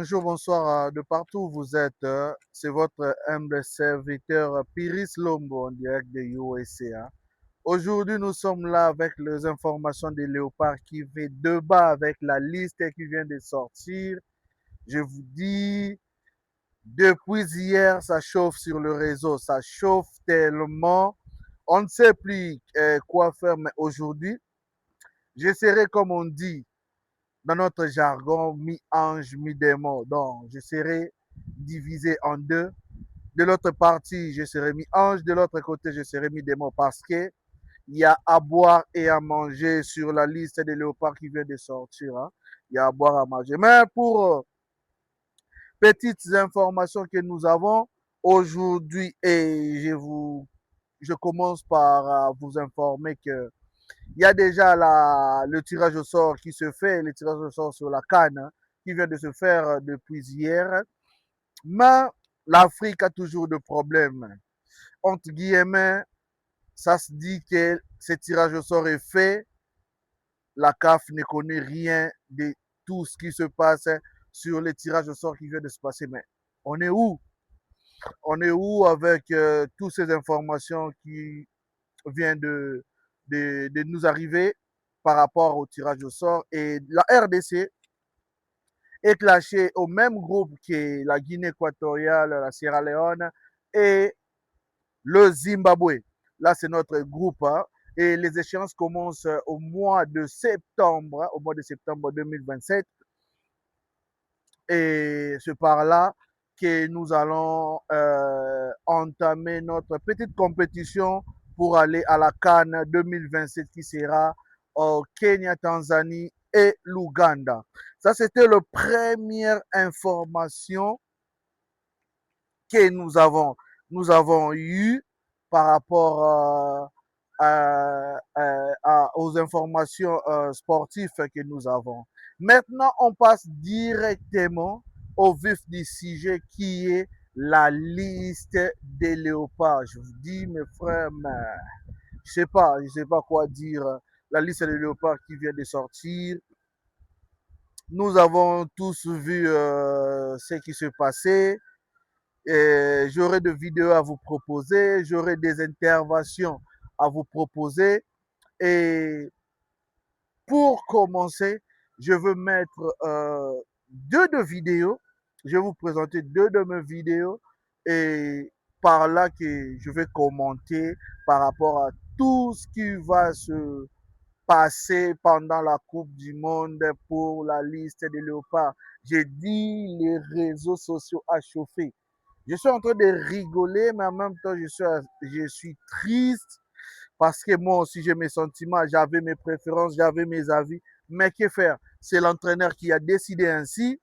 bonjour, bonsoir de partout où vous êtes. C'est votre humble serviteur Piris Lombo en direct de USA. Aujourd'hui, nous sommes là avec les informations de Léopard qui fait débat avec la liste qui vient de sortir. Je vous dis, depuis hier, ça chauffe sur le réseau, ça chauffe tellement. On ne sait plus quoi faire, mais aujourd'hui, je serai, comme on dit, dans notre jargon, mi-ange, mi-démon. Donc, je serai divisé en deux. De l'autre partie, je serai mi-ange. De l'autre côté, je serai mi-démon parce que il y a à boire et à manger sur la liste des léopards qui vient de sortir. Hein. Il y a à boire, à manger. Mais pour petites informations que nous avons aujourd'hui, et je commence par vous informer que il y a déjà le tirage au sort qui se fait, le tirage au sort sur la CAN hein, qui vient de se faire depuis hier. Mais l'Afrique a toujours de problèmes. Entre guillemets, ça se dit que ce tirage au sort est fait. La CAF ne connaît rien de tout ce qui se passe sur le tirage au sort qui vient de se passer. Mais on est où? On est où avec toutes ces informations qui viennent de nous arriver par rapport au tirage au sort? Et la RDC est clashée au même groupe que la Guinée équatoriale, la Sierra Leone et le Zimbabwe. Là, c'est notre groupe. Hein, et les échéances commencent au mois de septembre, au mois de septembre 2027. Et c'est par là que nous allons entamer notre petite compétition pour aller à la Cannes 2027 qui sera au Kenya, Tanzanie et l'Ouganda. Ça, c'était la première information que nous avons eue par rapport aux informations sportives que nous avons. Maintenant, on passe directement au vif du sujet qui est la liste des léopards. Je vous dis, mes frères, mais je ne sais pas quoi dire. La liste des léopards qui vient de sortir. Nous avons tous vu ce qui se passait. J'aurai des vidéos à vous proposer, j'aurai des interventions à vous proposer. Et pour commencer, je veux mettre deux de vidéos. Je vais vous présenter deux de mes vidéos et par là que je vais commenter par rapport à tout ce qui va se passer pendant la Coupe du Monde pour la liste des léopards. J'ai dit les réseaux sociaux à chauffer. Je suis en train de rigoler, mais en même temps, je suis triste parce que moi aussi, j'ai mes sentiments, j'avais mes préférences, j'avais mes avis. Mais que faire? C'est l'entraîneur qui a décidé ainsi.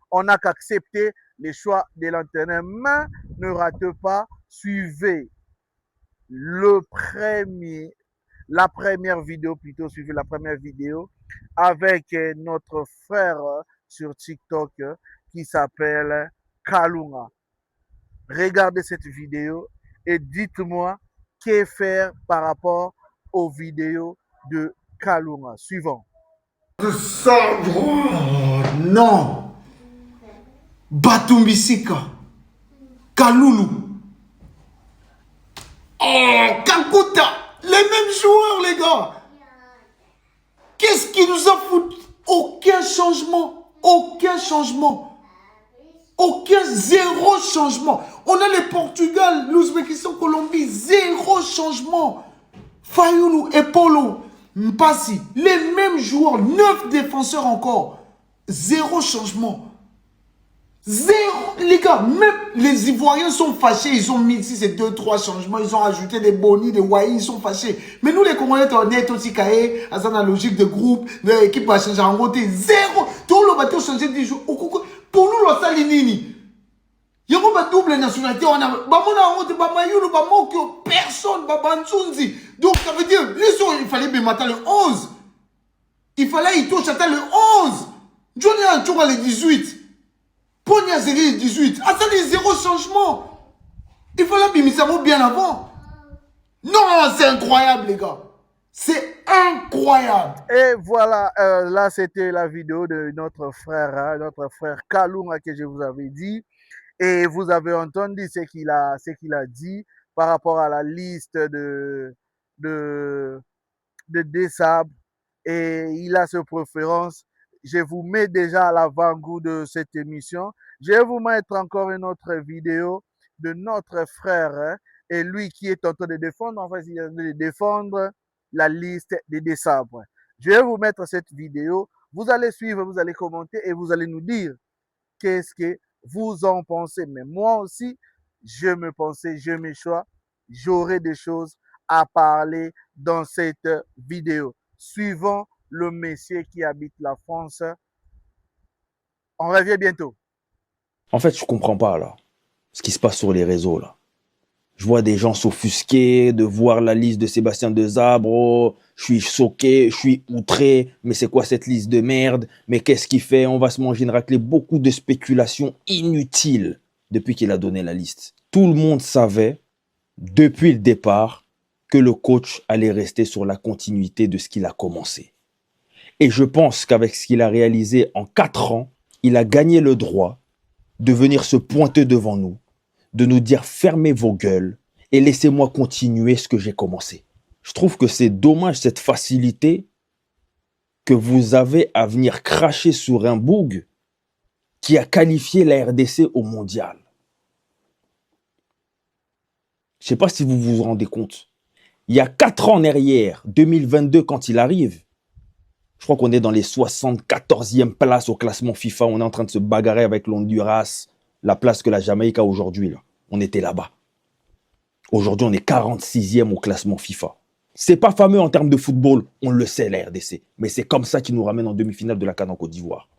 On n'a qu'accepter les choix de l'entraîneur. Mais ne ratez pas, suivez la première vidéo, plutôt suivez la première vidéo avec notre frère sur TikTok qui s'appelle Kalunga. Regardez cette vidéo et dites-moi que faire par rapport aux vidéos de Kalunga. Suivant. Non. Batumbisika. Kalulu. Oh, Kakuta. Les mêmes joueurs, les gars. Qu'est-ce qui nous a foutu? Aucun changement. Aucun changement. Aucun, zéro changement. On a le Portugal, l'Ouzbékistan, Colombie, zéro changement. Fayoulou et Polo, Mpassi, les mêmes joueurs, 9 défenseurs encore. Zéro changement. Zéro. Les gars, même les Ivoiriens sont fâchés. Ils ont mis ici ces 2-3 changements. Ils ont ajouté des Boni, des Wai. Ils sont fâchés. Mais nous, les Congolais, on est aussi caillés. À la logique de groupe. L'équipe va changer en côté. Zéro. Tout le bateau changer 10 jours. Pour nous, le Salinini. Il y a une double nationalité. On a personne. Donc, ça veut dire, il fallait matin le 11. Il fallait y toucher le 11. Johnny Antoura le 18. Pogna Zeri le 18. Ah, ça dit zéro changement. Il fallait Bimisamo bien avant. Non, c'est incroyable, les gars. C'est incroyable. Et voilà, là c'était la vidéo de notre frère Kalunga que je vous avais dit. Et vous avez entendu ce qu'il a dit par rapport à la liste de, de Dessab. Et il a ses préférences. Je vous mets déjà à l'avant-goût de cette émission. Je vais vous mettre encore une autre vidéo de notre frère, hein, et lui qui est en train de défendre, en fait, il est en train de défendre la liste des décembre. Je vais vous mettre cette vidéo. Vous allez suivre, vous allez commenter et vous allez nous dire qu'est-ce que vous en pensez. Mais moi aussi, je me pensais, je me choix, j'aurai des choses à parler dans cette vidéo. Suivant le monsieur qui habite la France. On revient bientôt. En fait, je comprends pas, là, ce qui se passe sur les réseaux, là. Je vois des gens s'offusquer de voir la liste de Sébastien Desabre. Oh, je suis choqué, je suis outré. Mais c'est quoi cette liste de merde? Mais qu'est-ce qu'il fait? On va se manger une raclée. Beaucoup de spéculations inutiles depuis qu'il a donné la liste. Tout le monde savait, depuis le départ, que le coach allait rester sur la continuité de ce qu'il a commencé. Et je pense qu'avec ce qu'il a réalisé en 4 ans, il a gagné le droit de venir se pointer devant nous, de nous dire fermez vos gueules et laissez-moi continuer ce que j'ai commencé. Je trouve que c'est dommage cette facilité que vous avez à venir cracher sur un boug qui a qualifié la RDC au mondial. Je ne sais pas si vous vous rendez compte. Il y a 4 ans en arrière, 2022 quand il arrive, je crois qu'on est dans les 74e places au classement FIFA. On est en train de se bagarrer avec l'Honduras, la place que la Jamaïque a aujourd'hui. Là. On était là-bas. Aujourd'hui, on est 46e au classement FIFA. C'est pas fameux en termes de football, on le sait, la RDC. Mais c'est comme ça qu'ils nous ramènent en demi-finale de la CAN en Côte d'Ivoire.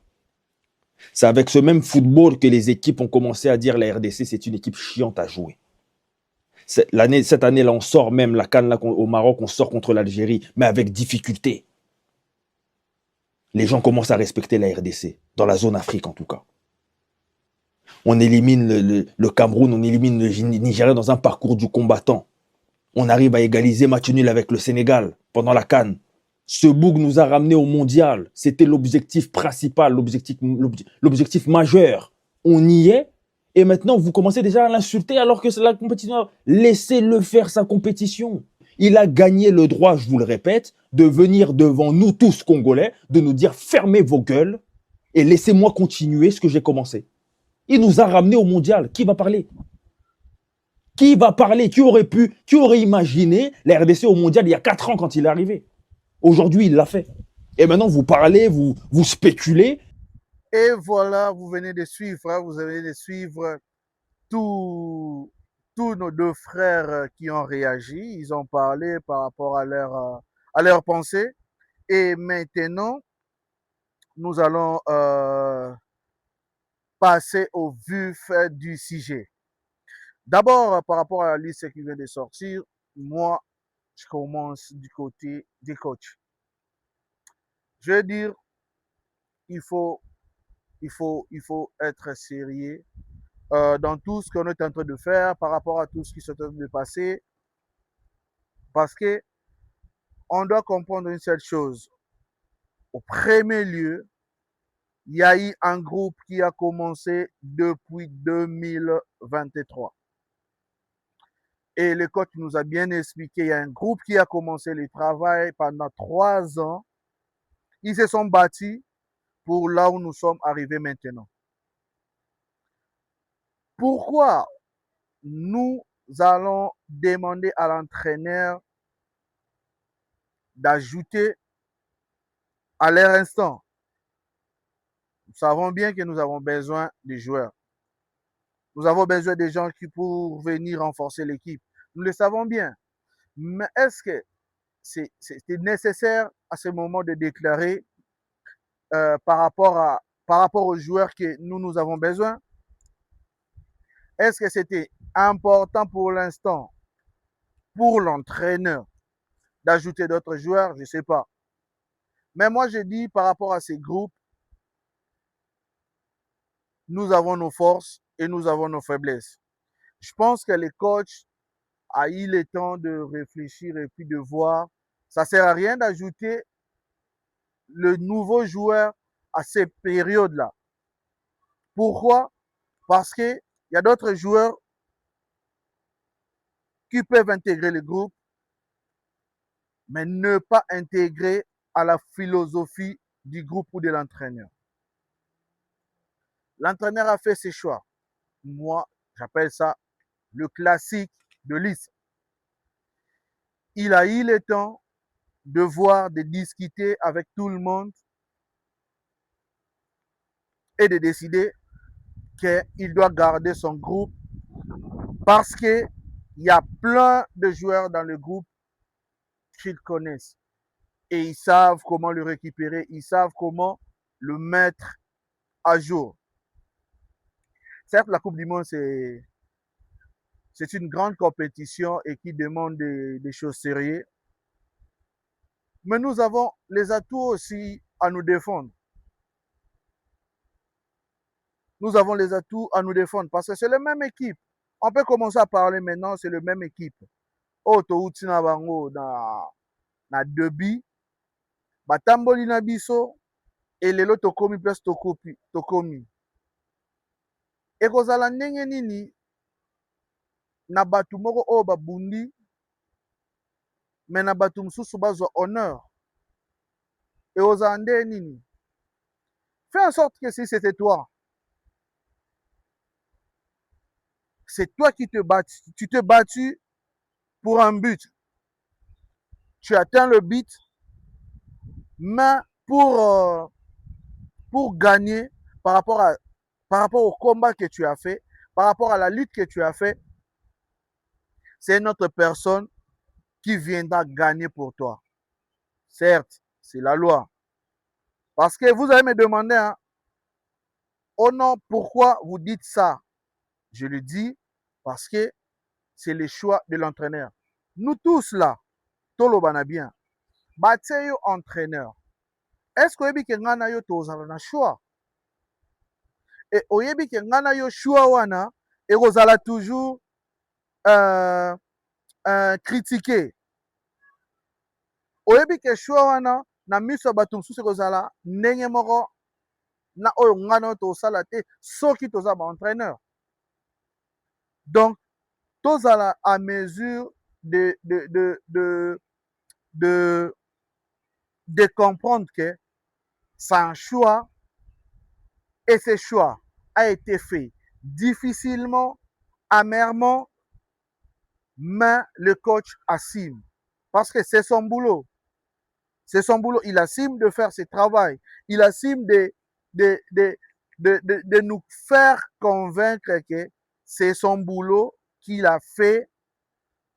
C'est avec ce même football que les équipes ont commencé à dire la RDC, c'est une équipe chiante à jouer. Cette année-là, on sort même la CAN là, au Maroc, on sort contre l'Algérie, mais avec difficulté. Les gens commencent à respecter la RDC, dans la zone Afrique en tout cas. On élimine le Cameroun, on élimine le Nigeria dans un parcours du combattant. On arrive à égaliser match nul avec le Sénégal pendant la CAN. Ce boug nous a ramenés au mondial. C'était l'objectif principal, l'objectif majeur. On y est et maintenant vous commencez déjà à l'insulter alors que c'est la compétition. Laissez-le faire sa compétition. Il a gagné le droit, je vous le répète, de venir devant nous tous Congolais, de nous dire fermez vos gueules et laissez-moi continuer ce que j'ai commencé. Il nous a ramenés au mondial. Qui va parler? Qui va parler? Qui aurait imaginé la RDC au mondial il y a 4 ans quand il est arrivé? Aujourd'hui, il l'a fait. Et maintenant, vous parlez, vous spéculez. Et voilà, vous venez de suivre, hein, vous venez de suivre tous nos deux frères qui ont réagi. Ils ont parlé par rapport à leur pensée. Et maintenant, nous allons passer au vif du sujet. D'abord, par rapport à la liste qui vient de sortir, moi, je commence du côté des coachs. Je veux dire, il faut être sérieux dans tout ce qu'on est en train de faire par rapport à tout ce qui s'est en train de passer. Parce que on doit comprendre une seule chose. Au premier lieu, il y a eu un groupe qui a commencé depuis 2023. Et le coach nous a bien expliqué, il y a un groupe qui a commencé le travail pendant 3 ans. Ils se sont bâtis pour là où nous sommes arrivés maintenant. Pourquoi nous allons demander à l'entraîneur d'ajouter à leur instant? Nous savons bien que nous avons besoin de joueurs. Nous avons besoin de gens qui pour venir renforcer l'équipe. Nous le savons bien. Mais est-ce que c'est nécessaire à ce moment de déclarer par rapport aux joueurs que nous avons besoin? Est-ce que c'était important pour l'instant pour l'entraîneur d'ajouter d'autres joueurs? Je ne sais pas. Mais moi, je dis par rapport à ces groupes, nous avons nos forces et nous avons nos faiblesses. Je pense que les coachs a eu le temps de réfléchir et puis de voir Ça ne sert à rien d'ajouter le nouveau joueur à ces périodes-là. Pourquoi? Parce qu'il y a d'autres joueurs qui peuvent intégrer le groupe, mais ne pas intégrer à la philosophie du groupe ou de l'entraîneur. L'entraîneur a fait ses choix. Moi, j'appelle ça le classique de liste. Il a eu le temps de voir, de discuter avec tout le monde et de décider qu'il doit garder son groupe parce qu'il y a plein de joueurs dans le groupe qu'ils connaissent et ils savent comment le récupérer, ils savent comment le mettre à jour. Certes, la Coupe du Monde, c'est une grande compétition et qui demande des choses sérieuses, mais nous avons les atouts aussi à nous défendre. Nous avons les atouts à nous défendre parce que c'est la même équipe. On peut commencer à parler maintenant, c'est la même équipe. Oh, touti na bango na debi, batamboli na biso, et lelo tokomi place tokomi. Ekozala ndenge nini na batu moko oyo babundi, mais na batu mosusu bazwa honneur. Ekozala ndenge nini? Fais en sorte que si c'était toi, c'est toi qui te bats, tu t'es battu pour un but. Tu atteins le but, mais pour gagner par rapport au combat que tu as fait, par rapport à la lutte que tu as fait, c'est une autre personne qui viendra gagner pour toi. Certes, c'est la loi. Parce que vous allez me demander, hein, oh non, pourquoi vous dites ça? Je le dis parce que c'est le choix de l'entraîneur. Nous tous là, tolobana bien, bateyo entraîneur. Est-ce que oyebi ke ngana yo tozala na choix? Et oyebi ke ngana yo choix wana ekozala toujours critiqué. Oyebi ke choix wana na miso bato mosusu ekozala ndenge moko na oyo ngana yo tosala te soki toza ba entraîneur. Donc tozala à mesure de comprendre que c'est un choix et ce choix a été fait difficilement, amèrement, mais le coach assume parce que c'est son boulot. C'est son boulot. Il assume de faire ce travail. Il assume de nous faire convaincre que c'est son boulot qu'il a fait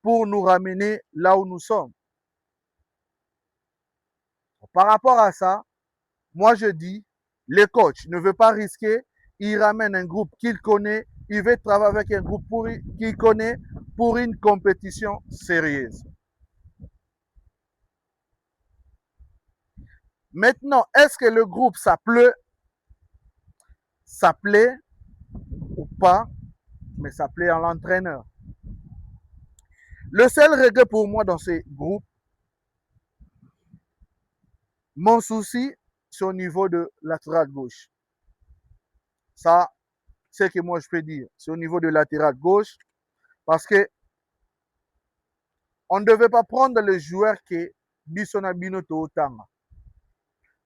pour nous ramener là où nous sommes. Par rapport à ça, moi je dis, le coach ne veut pas risquer, il ramène un groupe qu'il connaît, il veut travailler avec un groupe qu'il connaît pour une compétition sérieuse. Maintenant, est-ce que le groupe ça plaît ou pas, mais ça plaît à l'entraîneur. Le seul regret pour moi dans ces groupes, mon souci, c'est au niveau de latéral gauche. Ça, c'est ce que moi je peux dire. C'est au niveau de latéral gauche. Parce que on ne devait pas prendre le joueur que Bissonabino Tootanga.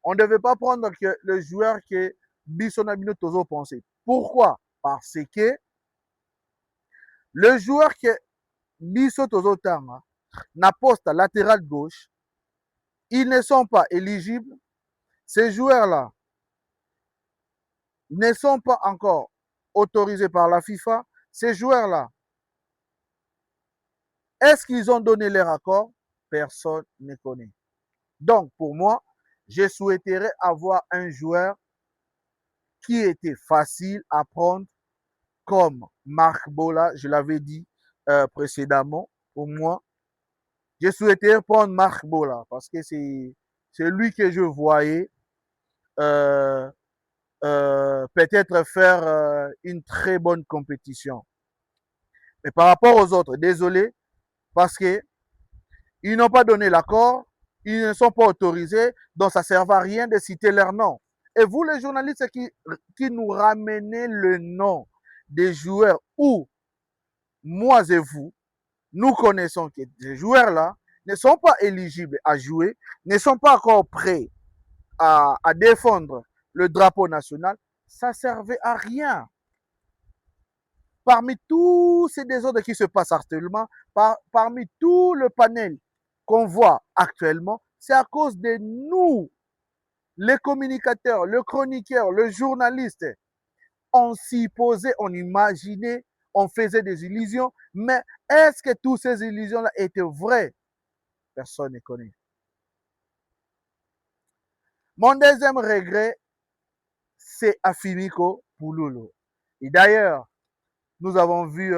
On ne devait pas prendre que le joueur que Bissonabino Tozo pensait. Pourquoi? Parce que le joueur que Bisso Tozo Tanga n'a poste latéral gauche, ils ne sont pas éligibles. Ces joueurs-là ne sont pas encore autorisés par la FIFA. Ces joueurs-là, est-ce qu'ils ont donné leur accord? Personne ne connaît. Donc, pour moi, je souhaiterais avoir un joueur qui était facile à prendre comme Marc Bola, je l'avais dit précédemment, pour moi. Je souhaiterais prendre Marc Bola parce que c'est lui que je voyais peut-être faire une très bonne compétition. Mais par rapport aux autres, désolé, parce qu'ils n'ont pas donné l'accord, ils ne sont pas autorisés, donc ça ne sert à rien de citer leur nom. Et vous, les journalistes qui nous ramenez le nom des joueurs où moi et vous, nous connaissons que ces joueurs-là ne sont pas éligibles à jouer, ne sont pas encore prêts à défendre le drapeau national, ça ne servait à rien. Parmi tous ces désordres qui se passent actuellement, parmi tout le panel qu'on voit actuellement, c'est à cause de nous, les communicateurs, le chroniqueur, le journaliste. On s'y posait, on imaginait, on faisait des illusions, mais est-ce que toutes ces illusions-là étaient vraies? Personne ne connaît. Mon deuxième regret, c'est Afimiko Pouloulou. Et d'ailleurs, nous avons vu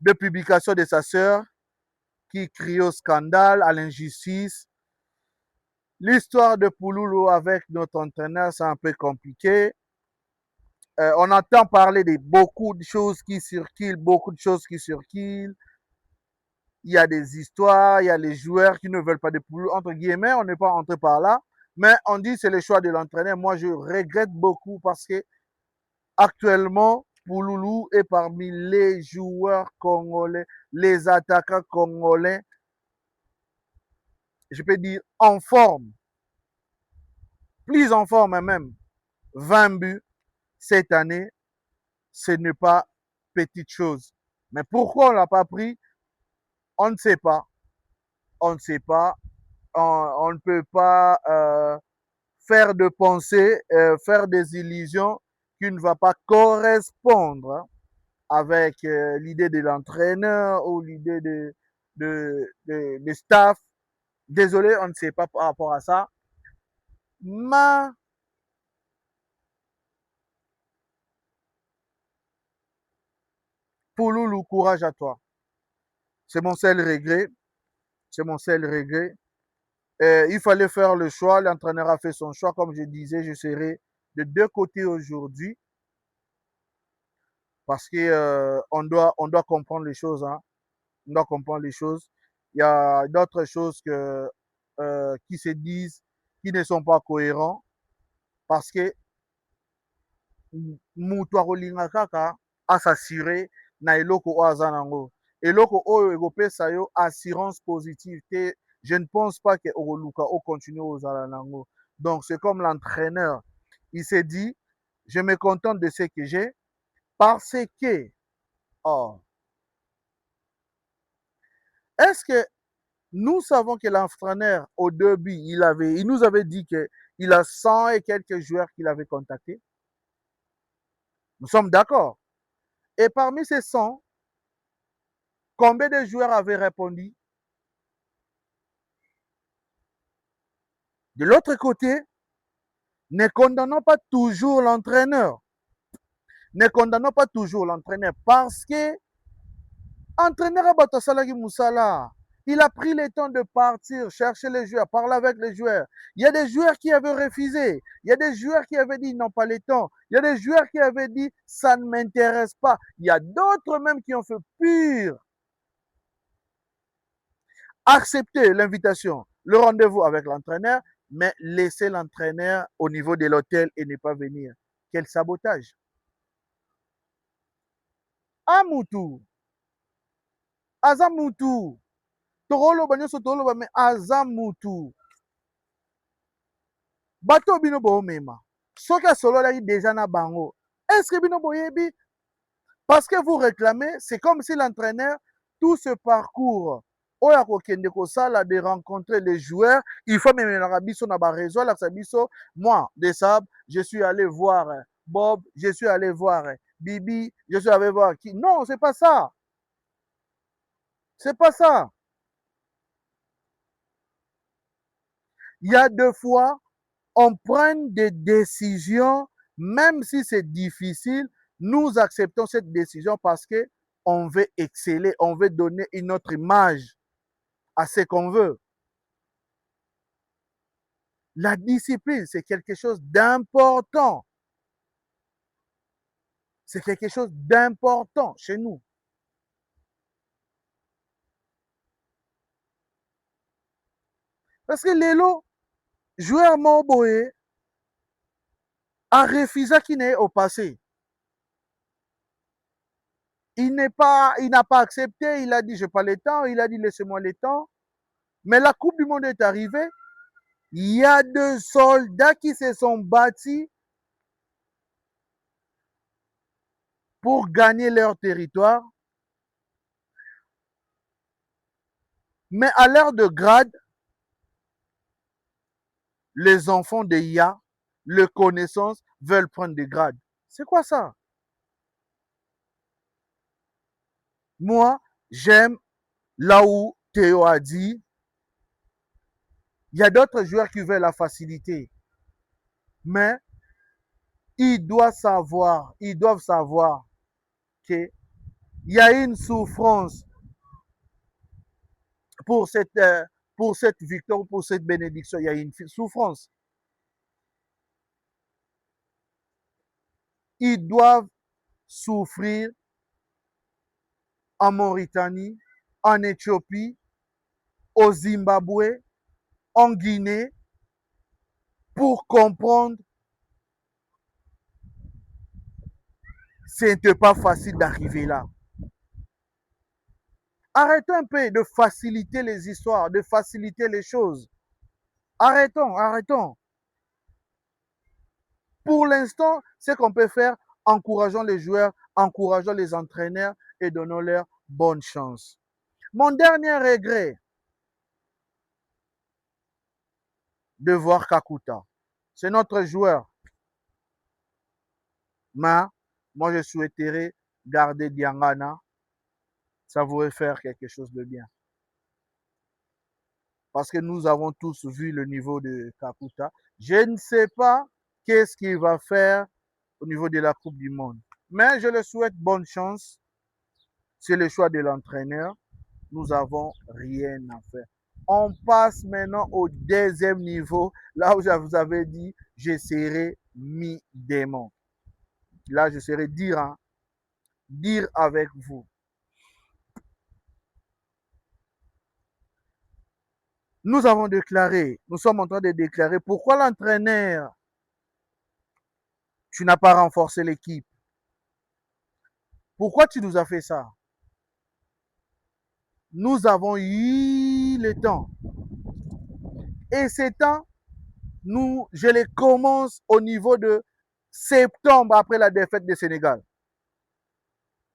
des publications de sa sœur qui crie au scandale, à l'injustice. L'histoire de Pouloulou avec notre entraîneur, c'est un peu compliqué. On entend parler de beaucoup de choses qui circulent, Il y a des histoires, il y a les joueurs qui ne veulent pas de Pouloulou. Entre guillemets, on n'est pas entré par là. Mais on dit que c'est le choix de l'entraîneur. Moi, je regrette beaucoup parce que actuellement, Pouloulou est parmi les joueurs congolais, les attaquants congolais, je peux dire en forme, plus en forme même. 20 buts cette année, ce n'est pas petite chose. Mais pourquoi on ne l'a pas pris? On ne sait pas. On ne sait pas. On ne peut pas faire de pensée, faire des illusions qui ne va pas correspondre avec l'idée de l'entraîneur ou l'idée de staff. Désolé, on ne sait pas par rapport à ça. Mais Pouloulou, courage à toi. C'est mon seul regret. C'est mon seul regret. Il fallait faire le choix. L'entraîneur a fait son choix. Comme je disais, je serai de deux côtés aujourd'hui parce que on doit comprendre les choses. Hein. On doit comprendre les choses. Il y a d'autres choses qui se disent qui ne sont pas cohérents parce que mutu akolinga kaka asasure na eloko oyo aza nango. Eloko oyo ekopesa yo assurance positive te. Je ne pense pas que okoluka okontinue ozala nango. Donc c'est comme l'entraîneur. Il s'est dit, je me contente de ce que j'ai parce que est-ce que nous savons que l'entraîneur au début, il nous avait dit qu'il a 100 et quelques joueurs qu'il avait contactés. Nous sommes d'accord. Et parmi ces 100, combien de joueurs avaient répondu? De l'autre côté, ne condamnons pas toujours l'entraîneur. Ne condamnons pas toujours l'entraîneur parce que entraîneur Abato Salagi Moussala, il a pris le temps de partir, chercher les joueurs, parler avec les joueurs. Il y a des joueurs qui avaient refusé. Il y a des joueurs qui avaient dit ils n'ont pas le temps. Il y a des joueurs qui avaient dit ça ne m'intéresse pas. Il y a d'autres même qui ont fait pur accepter l'invitation, le rendez-vous avec l'entraîneur, mais laisser l'entraîneur au niveau de l'hôtel et ne pas venir. Quel sabotage! Amoutou, Azamutu, Torolo Banyoso Torolo mais Azamutu. Bato bino bo mema. Soka solo là déjà na bango. Est-ce que bino boyebi? Parce que vous réclamez, c'est comme si l'entraîneur, tout ce parcours, de rencontrer les joueurs, il faut même la biso na ba réseau la biso. Moi, de Sab, je suis allé voir Bob, je suis allé voir Bibi, je suis allé voir qui. Non, c'est pas ça. C'est pas ça. Il y a deux fois, on prend des décisions, même si c'est difficile, nous acceptons cette décision parce que on veut exceller, on veut donner une autre image à ce qu'on veut. La discipline, c'est quelque chose d'important. C'est quelque chose d'important chez nous. Parce que Lelo, joueur Moboé, a refusé qu'il n'ait au passé. Il n'a pas accepté, il a dit, je n'ai pas le temps, il a dit, laissez-moi le temps. Mais la Coupe du Monde est arrivée, il y a 2 soldats qui se sont bâtis pour gagner leur territoire. Mais à l'heure de grade, les enfants de IA, les connaissances, veulent prendre des grades. C'est quoi ça? Moi, j'aime là où Théo a dit, il y a d'autres joueurs qui veulent la facilité. Mais ils doivent savoir qu'il y a une souffrance pour cette victoire, pour cette bénédiction. Il y a une souffrance. Ils doivent souffrir en Mauritanie, en Éthiopie, au Zimbabwe, en Guinée, pour comprendre ce n'était pas facile d'arriver là. Arrêtons un peu de faciliter les histoires, de faciliter les choses. Arrêtons. Pour l'instant, ce qu'on peut faire, encourageons les joueurs, encourageons les entraîneurs et donnons-leur bonne chance. Mon dernier regret de voir Kakuta, c'est notre joueur. Mais moi, je souhaiterais garder Diangana. Ça pourrait faire quelque chose de bien. Parce que nous avons tous vu le niveau de Kakuta. Je ne sais pas qu'est-ce qu'il va faire au niveau de la Coupe du Monde. Mais je le souhaite bonne chance. C'est le choix de l'entraîneur. Nous n'avons rien à faire. On passe maintenant au 2e niveau. Là où je vous avais dit, je serai mi-démon. Là, je serai dire avec vous. Nous avons déclaré, nous sommes en train de déclarer pourquoi l'entraîneur, tu n'as pas renforcé l'équipe. Pourquoi tu nous as fait ça? Nous avons eu le temps. Et ces temps, je les commence au niveau de septembre après la défaite du Sénégal.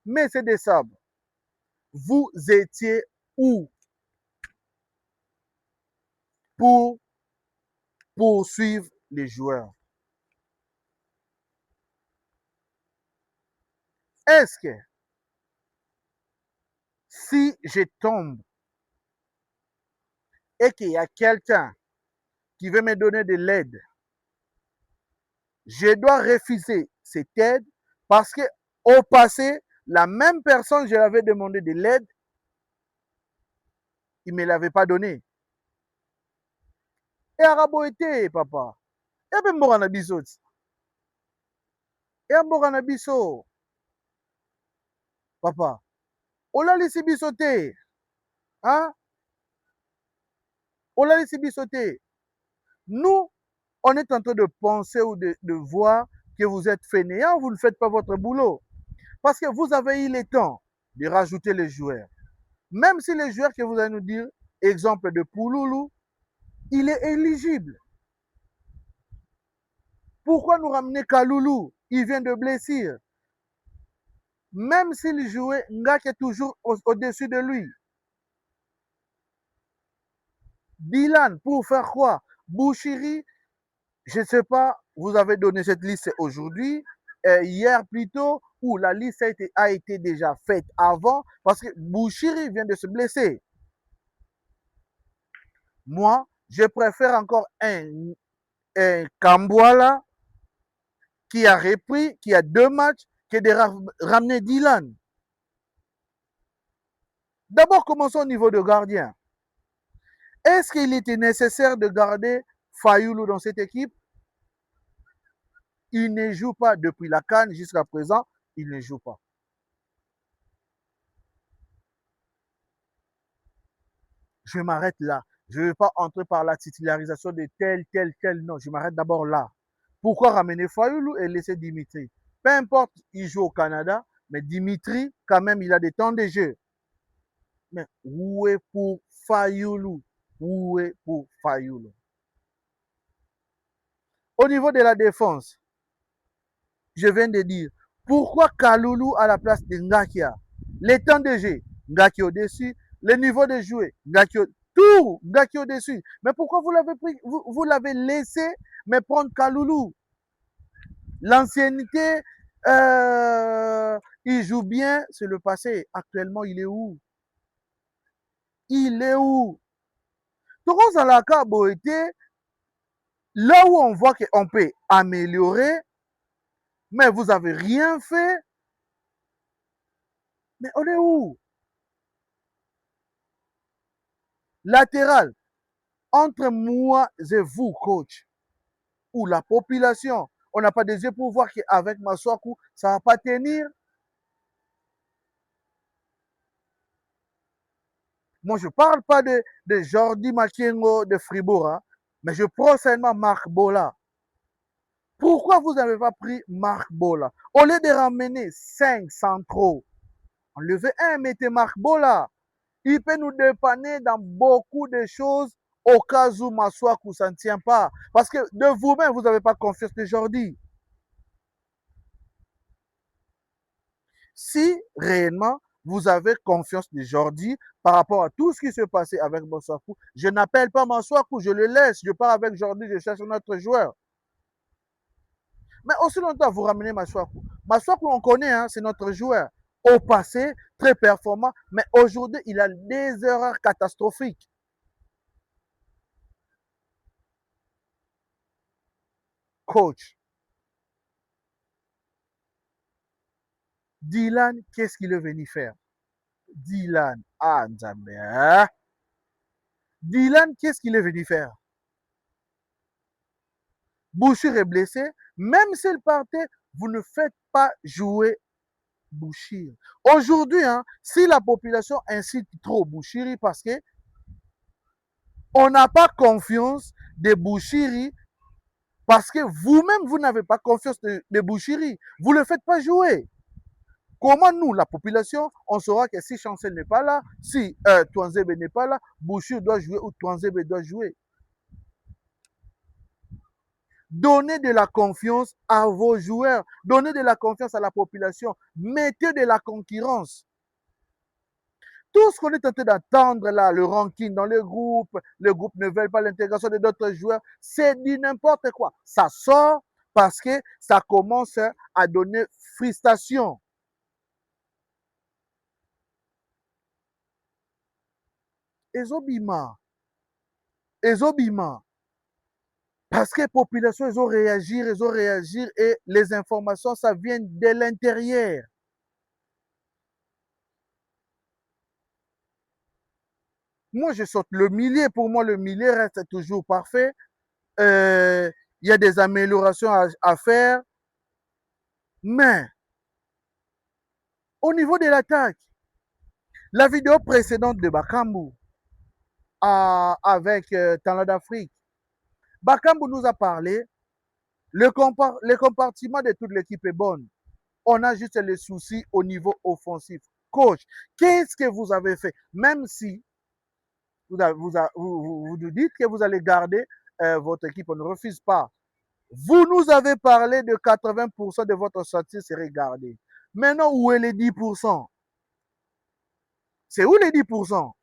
Mais c'est décembre. Vous étiez où pour poursuivre les joueurs? Est-ce que si je tombe et qu'il y a quelqu'un qui veut me donner de l'aide, je dois refuser cette aide parce que au passé, la même personne, je l'avais demandé de l'aide, il ne me l'avait pas donné. Et Arabo était, papa. Et bien, Morana Bisso. Et Morana Bisso. Papa. Ola lisi bisote. Hein? Ola lisi bisote. Nous, on est en train de penser ou de voir que vous êtes fainéants, vous ne faites pas votre boulot. Parce que vous avez eu le temps de rajouter les joueurs. Même si les joueurs que vous allez nous dire, exemple de Pouloulou, il est éligible. Pourquoi nous ramener Kaloulou? Il vient de blessure. Même s'il jouait, Ngak est toujours au-dessus de lui. Dylan, pour faire quoi? Bouchiri, je ne sais pas, vous avez donné cette liste aujourd'hui, hier plutôt, où la liste a été déjà faite avant, parce que Bouchiri vient de se blesser. Moi, je préfère encore un Kambouala qui a repris, qui a 2 matchs, que de ramener Dylan. D'abord, commençons au niveau de gardien. Est-ce qu'il était nécessaire de garder Fayoulou dans cette équipe? Il ne joue pas depuis la CAN jusqu'à présent, il ne joue pas. Je m'arrête là. Je ne vais pas entrer par la titularisation de tel. Non, je m'arrête d'abord là. Pourquoi ramener Fayoulou et laisser Dimitri? Peu importe, il joue au Canada, mais Dimitri, quand même, il a des temps de jeu. Mais où est pour Fayoulou? Où est pour Fayoulou? Au niveau de la défense, je viens de dire, pourquoi Kaloulou à la place de Ngakia? Les temps de jeu, Ngaki au-dessus. Le niveau de jouer, Ngaki tout, Ngaki au-dessus. Mais pourquoi vous l'avez pris, vous l'avez laissé, mais prendre Kaloulou? L'ancienneté, il joue bien, c'est le passé. Actuellement, il est où? Il est où? Togo Zalaka a été là où on voit qu'on peut améliorer, mais vous n'avez rien fait. Mais on est où? Latéral, entre moi et vous, coach, ou la population, on n'a pas des yeux pour voir qu'avec Maswaku, ça ne va pas tenir. Moi, je ne parle pas de Jordi Makiengo de Fribourg, hein, mais je prends seulement Marc Bola. Pourquoi vous n'avez pas pris Marc Bola? Au lieu de ramener 5 centraux, enlevez un, mettez Marc Bola. Il peut nous dépanner dans beaucoup de choses au cas où Maswaku, ça ne tient pas. Parce que de vous-même, vous n'avez pas confiance de Jordi. Si réellement vous avez confiance de Jordi par rapport à tout ce qui s'est passé avec Maswaku, je n'appelle pas Maswaku, je le laisse. Je pars avec Jordi, je cherche un autre joueur. Mais aussi longtemps, vous ramenez Maswaku. Maswaku, on connaît, hein, c'est notre joueur. Au passé, très performant, mais aujourd'hui, il a des erreurs catastrophiques. Coach, Dylan, qu'est-ce qu'il est venu faire? Dylan, ah, Nzambe. Dylan, qu'est-ce qu'il est venu faire? Bouchir est blessé. Même s'il partait, vous ne faites pas jouer Bouchir. Aujourd'hui, hein, si la population incite trop Bouchiri parce que on n'a pas confiance de Bouchiri, parce que vous-même, vous n'avez pas confiance de Bouchiri. Vous ne le faites pas jouer. Comment nous, la population, on saura que si Chancel n'est pas là, si Touanzebe n'est pas là, Bouchir doit jouer ou Touanzebe doit jouer? Donnez de la confiance à vos joueurs. Donnez de la confiance à la population. Mettez de la concurrence. Tout ce qu'on est tenté d'attendre là, le ranking dans le groupe ne veut pas l'intégration de d'autres joueurs, c'est du n'importe quoi. Ça sort parce que ça commence à donner frustration. Ezobima. Parce que la population, ils ont réagi et les informations, ça vient de l'intérieur. Moi, je saute le milieu. Pour moi, le milieu reste toujours parfait. Il y a des améliorations à faire. Mais, au niveau de l'attaque, la vidéo précédente de Bakambu avec Talent d'Afrique, Bakambu nous a parlé, le compartiment de toute l'équipe est bon. On a juste les soucis au niveau offensif. Coach, qu'est-ce que vous avez fait? Même si vous nous dites que vous allez garder votre équipe, on ne refuse pas. Vous nous avez parlé de 80% de votre sortie serait gardée. Maintenant, où est les 10%? C'est où les 10%?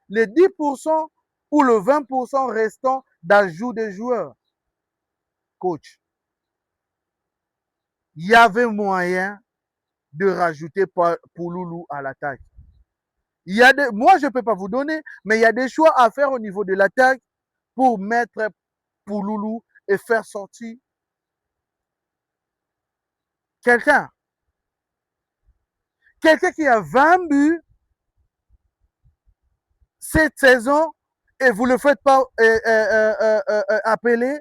Les 10% ou le 20% restant d'ajout des joueurs. Coach, il y avait moyen de rajouter Pouloulou à l'attaque. Moi, je ne peux pas vous donner, mais il y a des choix à faire au niveau de l'attaque pour mettre Pouloulou et faire sortir quelqu'un. Quelqu'un qui a 20 buts cette saison et vous ne le faites pas appeler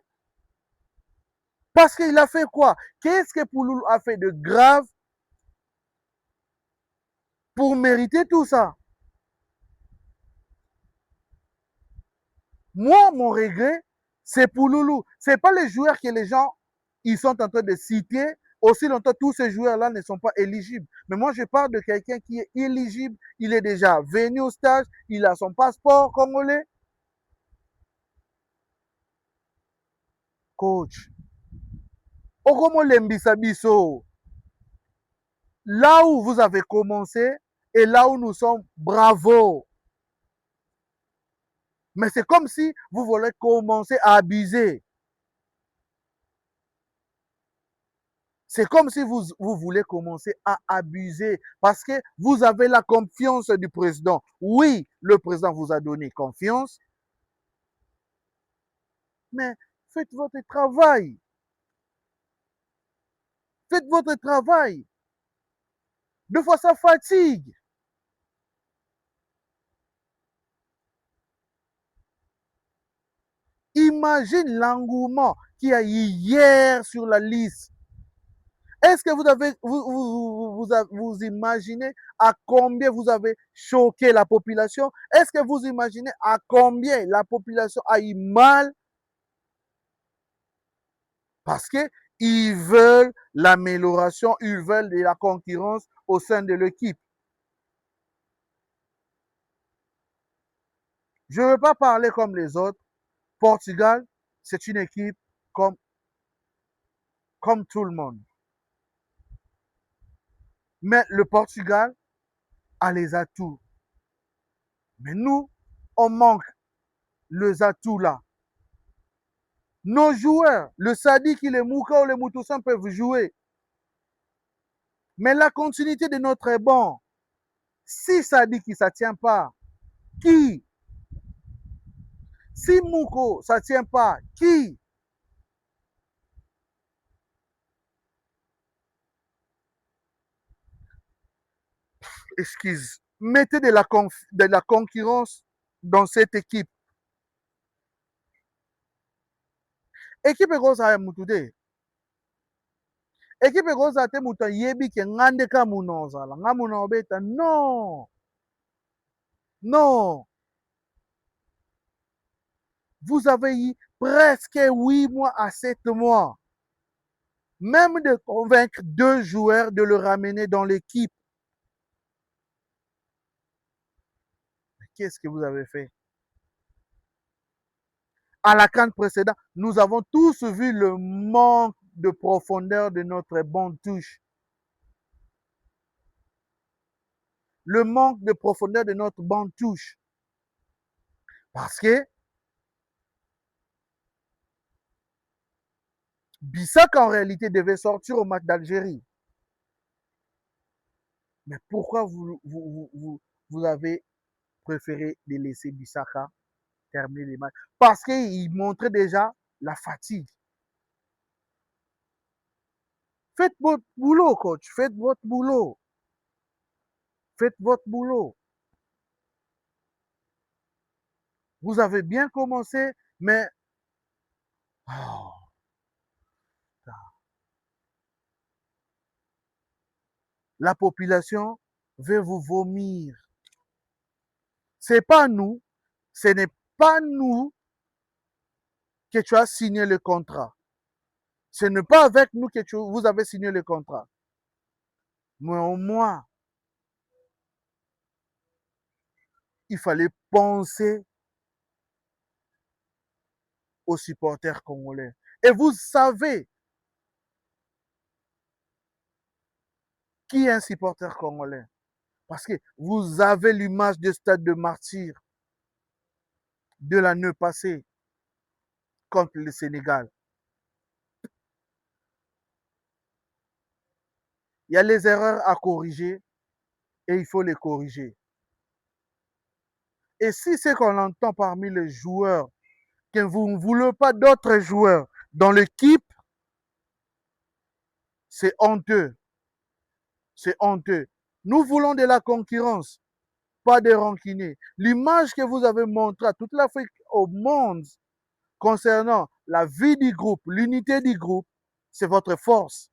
parce qu'il a fait quoi? Qu'est-ce que Pouloulou a fait de grave pour mériter tout ça? Moi, mon regret, c'est pour Loulou. Ce n'est pas les joueurs que les gens ils sont en train de citer. Aussi longtemps, tous ces joueurs-là ne sont pas éligibles. Mais moi, je parle de quelqu'un qui est éligible. Il est déjà venu au stage. Il a son passeport congolais. Coach. Okomo Lembisa Biso. Là où vous avez commencé et là où nous sommes, bravo. Mais c'est comme si vous voulez commencer à abuser. C'est comme si vous voulez commencer à abuser parce que vous avez la confiance du président. Oui, le président vous a donné confiance, mais faites votre travail. Faites votre travail. Deux fois, ça fatigue. Imagine l'engouement qu'il y a eu hier sur la liste. Est-ce que vous imaginez à combien vous avez choqué la population? Est-ce que vous imaginez à combien la population a eu mal? Parce qu'ils veulent l'amélioration, ils veulent de la concurrence au sein de l'équipe. Je ne veux pas parler comme les autres. Portugal, c'est une équipe comme tout le monde. Mais le Portugal a les atouts. Mais nous, on manque les atouts là. Nos joueurs, le Sadik, le Mouka ou le Moutousan peuvent jouer. Mais la continuité de notre banc, si Sadik ne ça tient pas, qui? Si Mouko, ça ne tient pas, qui? Excuse, mettez de la concurrence dans cette équipe. Équipe ekozala mutu te. Équipe ekozala te mutu ayebi ke nga nde ka muna ozala nga muna obeta. Non, non. Vous avez eu presque 8 mois à 7 mois. Même de convaincre 2 joueurs de le ramener dans l'équipe. Qu'est-ce que vous avez fait? À la CAN précédente, nous avons tous vu le manque de profondeur de notre banc touche. Le manque de profondeur de notre banc touche. Parce que Bissak en réalité devait sortir au match d'Algérie. Mais pourquoi vous avez préféré de laisser Bissaka terminer les matchs? Parce qu'il montrait déjà la fatigue. Faites votre boulot, coach. Faites votre boulot. Faites votre boulot. Vous avez bien commencé, mais oh, la population veut vous vomir. C'est pas nous, ce n'est pas nous que tu as signé le contrat. Ce n'est pas avec nous que vous avez signé le contrat. Mais au moins, il fallait penser aux supporters congolais. Et vous savez qui est un supporter congolais. Parce que vous avez l'image du stade de martyr de l'année passée contre le Sénégal. Il y a les erreurs à corriger et il faut les corriger. Et si c'est qu'on entend parmi les joueurs que vous ne voulez pas d'autres joueurs dans l'équipe, c'est honteux. C'est honteux. Nous voulons de la concurrence, pas de rancuniers. L'image que vous avez montrée à toute l'Afrique, au monde, concernant la vie du groupe, l'unité du groupe, c'est votre force.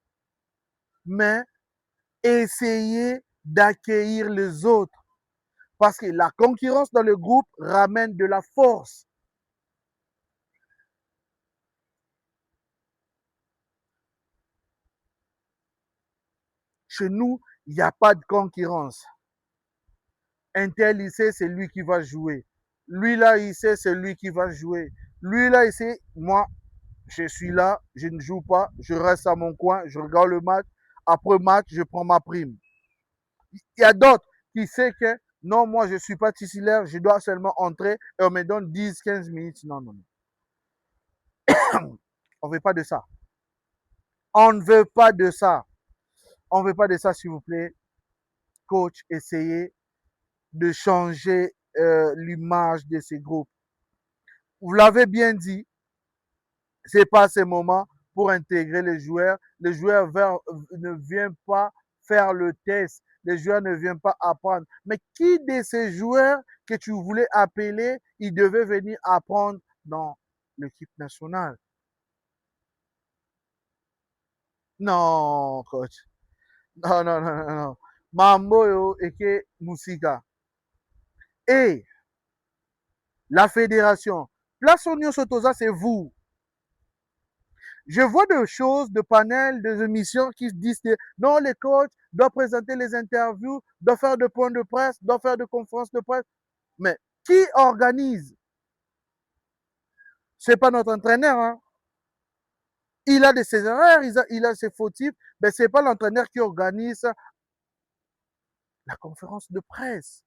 Mais essayez d'accueillir les autres. Parce que la concurrence dans le groupe ramène de la force. Chez nous, il n'y a pas de concurrence. Un tel, il sait, c'est lui qui va jouer. Lui là, il sait, c'est lui qui va jouer. Lui là, il sait, moi, je suis là, je ne joue pas, je reste à mon coin, je regarde le match. Après match, je prends ma prime. Il y a d'autres qui savent que non, moi, je ne suis pas titulaire, je dois seulement entrer et on me donne 10, 15 minutes. Non, non, non. On ne veut pas de ça. On ne veut pas de ça. On ne veut pas de ça, s'il vous plaît. Coach, essayez de changer l'image de ces groupes. Vous l'avez bien dit, ce n'est pas ce moment pour intégrer les joueurs. Les joueurs ne viennent pas faire le test. Les joueurs ne viennent pas apprendre. Mais qui de ces joueurs que tu voulais appeler, il devait venir apprendre dans l'équipe nationale? Non, coach. Non, non, non, non, non. Mamboyo Eke Musika. Et la fédération, Place Oignon Sotosa, c'est vous. Je vois des choses, de panels, des émissions qui disent que non, les coachs doivent présenter les interviews, doivent faire des points de presse, doivent faire des conférences de presse. Mais qui organise? Ce n'est pas notre entraîneur. Hein? Il a de ses erreurs, il a ses fautifs, mais ce n'est pas l'entraîneur qui organise la conférence de presse.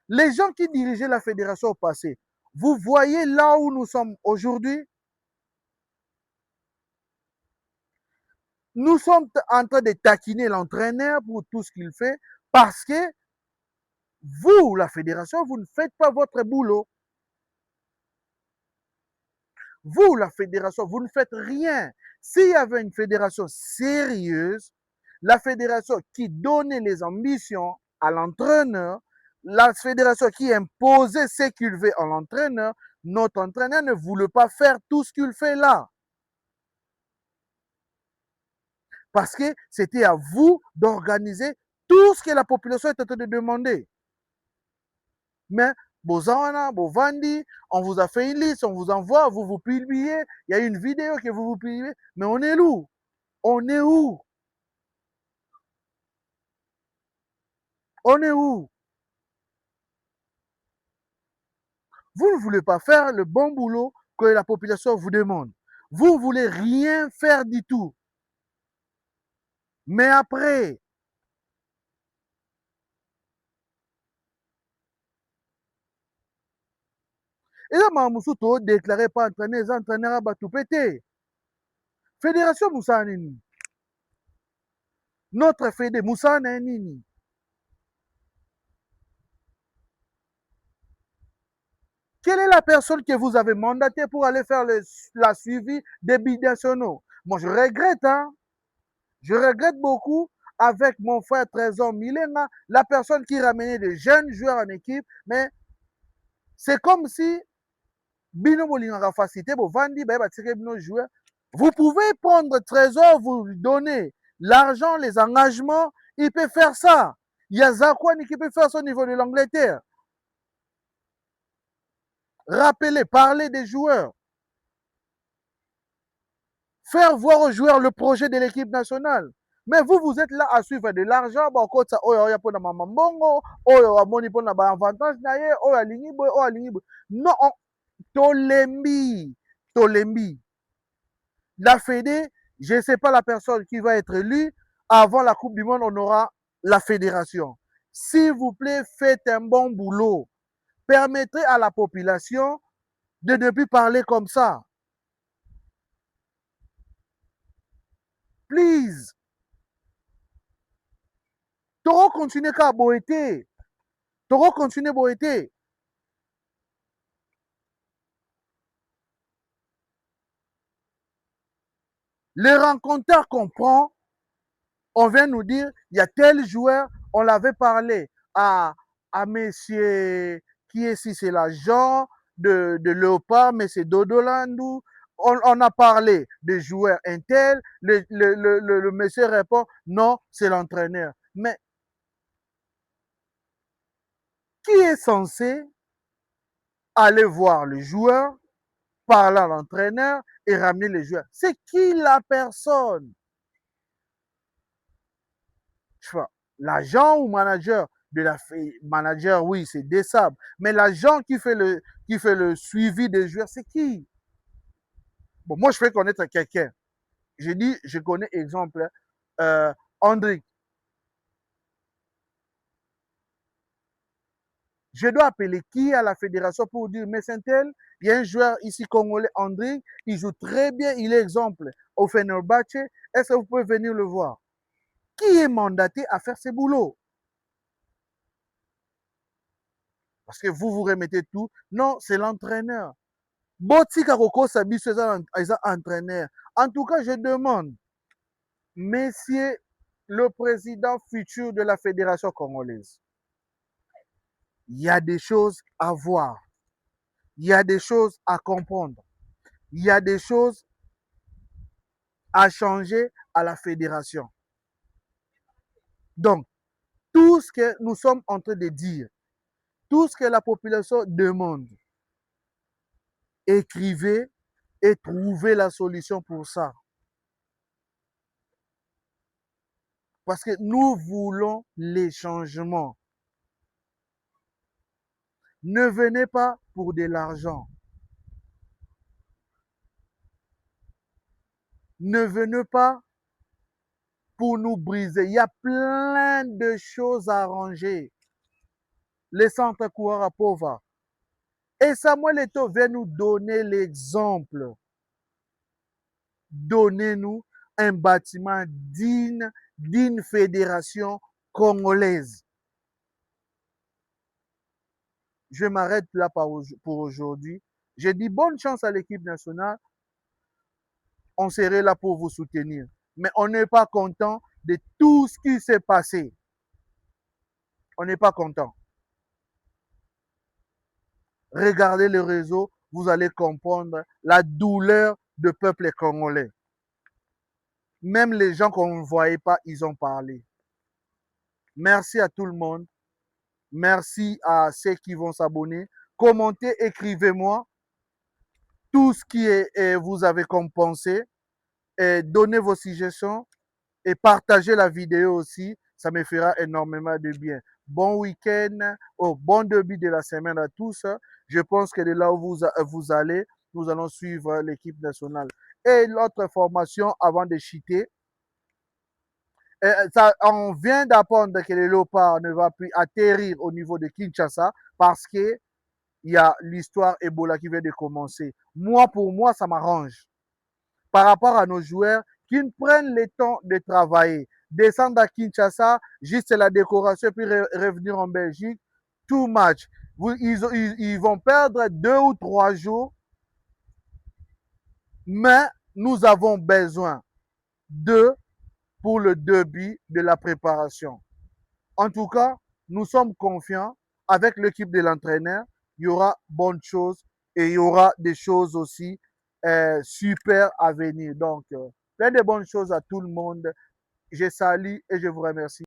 Les gens qui dirigeaient la fédération au passé, vous voyez là où nous sommes aujourd'hui? Nous sommes en train de taquiner l'entraîneur pour tout ce qu'il fait parce que vous, la fédération, vous ne faites pas votre boulot. Vous, la fédération, vous ne faites rien. S'il y avait une fédération sérieuse, la fédération qui donnait les ambitions à l'entraîneur, la fédération qui imposait ce qu'il veut à l'entraîneur, notre entraîneur ne voulait pas faire tout ce qu'il fait là. Parce que c'était à vous d'organiser tout ce que la population est en train de demander. Mais Bozana, Bovandi, on vous a fait une liste, on vous envoie, vous vous publiez, il y a une vidéo que vous publiez, mais on est où? On est où? On est où? Vous ne voulez pas faire le bon boulot que la population vous demande. Vous ne voulez rien faire du tout. Mais après, et là, Mamoussouto déclaré pas entraîner, les entraîneurs à tout péter. Fédération Moussa Nini. Notre fédé Moussa Nini. Quelle est la personne que vous avez mandatée pour aller faire la suivi des binationaux? Moi, je regrette, hein. Je regrette beaucoup avec mon frère Trésor Milenga, la personne qui ramenait des jeunes joueurs en équipe, mais c'est comme si Bino Bolingara facilité, Bovandi, Bino joueurs. Vous pouvez prendre Trésor, vous lui donner l'argent, les engagements, il peut faire ça. Il y a Zakwani qui peut faire ça au niveau de l'Angleterre. Rappeler, parler des joueurs. Faire voir aux joueurs le projet de l'équipe nationale. Mais vous, vous êtes là à suivre de l'argent. Non, Tolembi. La Fédé, je ne sais pas la personne qui va être élue. Avant la Coupe du Monde, on aura la fédération. S'il vous plaît, faites un bon boulot. Permettez à la population de ne plus parler comme ça. Please. Toro continue qu'à boiter. Toro continue à boiter. Les rencontreurs qu'on prend, on vient nous dire, il y a tel joueur, on l'avait parlé à monsieur, qui est si c'est l'agent de Léopard, monsieur Dodolandou, on a parlé de joueurs intel, le monsieur répond, non, c'est l'entraîneur. Mais qui est censé aller voir le joueur, parler à l'entraîneur et ramener les joueurs. C'est qui la personne? Tu vois, l'agent ou manager de la manager, oui, c'est Dessab. Mais l'agent qui fait le suivi des joueurs, c'est qui? Bon, moi, je fais connaître quelqu'un. J'ai dit, je connais, exemple, André. Je dois appeler qui à la fédération pour dire, mais Saint-El, il y a un joueur ici congolais, André, il joue très bien, il est exemple au Fenerbahçe. Est-ce que vous pouvez venir le voir? Qui est mandaté à faire ce boulot? Parce que vous remettez tout. Non, c'est l'entraîneur. Boti Karoko Sabiso est entraîneur. En tout cas, je demande, messieurs le président futur de la fédération congolaise, il y a des choses à voir. Il y a des choses à comprendre. Il y a des choses à changer à la fédération. Donc, tout ce que nous sommes en train de dire, tout ce que la population demande, écrivez et trouvez la solution pour ça. Parce que nous voulons les changements. Ne venez pas pour de l'argent. Ne venez pas pour nous briser. Il y a plein de choses à arranger. Les centres coureurs à pauvres. Et Samuel Eto'o vient nous donner l'exemple. Donnez-nous un bâtiment digne d'une fédération congolaise. Je m'arrête là pour aujourd'hui. J'ai dit bonne chance à l'équipe nationale. On serait là pour vous soutenir. Mais on n'est pas content de tout ce qui s'est passé. On n'est pas content. Regardez le réseau, vous allez comprendre la douleur du peuple congolais. Même les gens qu'on ne voyait pas, ils ont parlé. Merci à tout le monde. Merci à ceux qui vont s'abonner. Commentez, écrivez-moi tout ce qui vous avez compensé. Et donnez vos suggestions et partagez la vidéo aussi. Ça me fera énormément de bien. Bon week-end, bon début de la semaine à tous. Je pense que de là où vous allez, nous allons suivre l'équipe nationale. Et l'autre information avant de chuter, on vient d'apprendre que le Léopard ne va plus atterrir au niveau de Kinshasa parce qu'il y a l'histoire Ebola qui vient de commencer. Moi, pour moi, ça m'arrange. Par rapport à nos joueurs qui prennent le temps de travailler, descendre à Kinshasa, juste la décoration, puis revenir en Belgique, tout match. Ils vont perdre 2 ou 3 jours, mais nous avons besoin d'eux pour le début de la préparation. En tout cas, nous sommes confiants avec l'équipe de l'entraîneur. Il y aura bonnes choses et il y aura des choses aussi super à venir. Donc, plein de bonnes choses à tout le monde. Je salue et je vous remercie.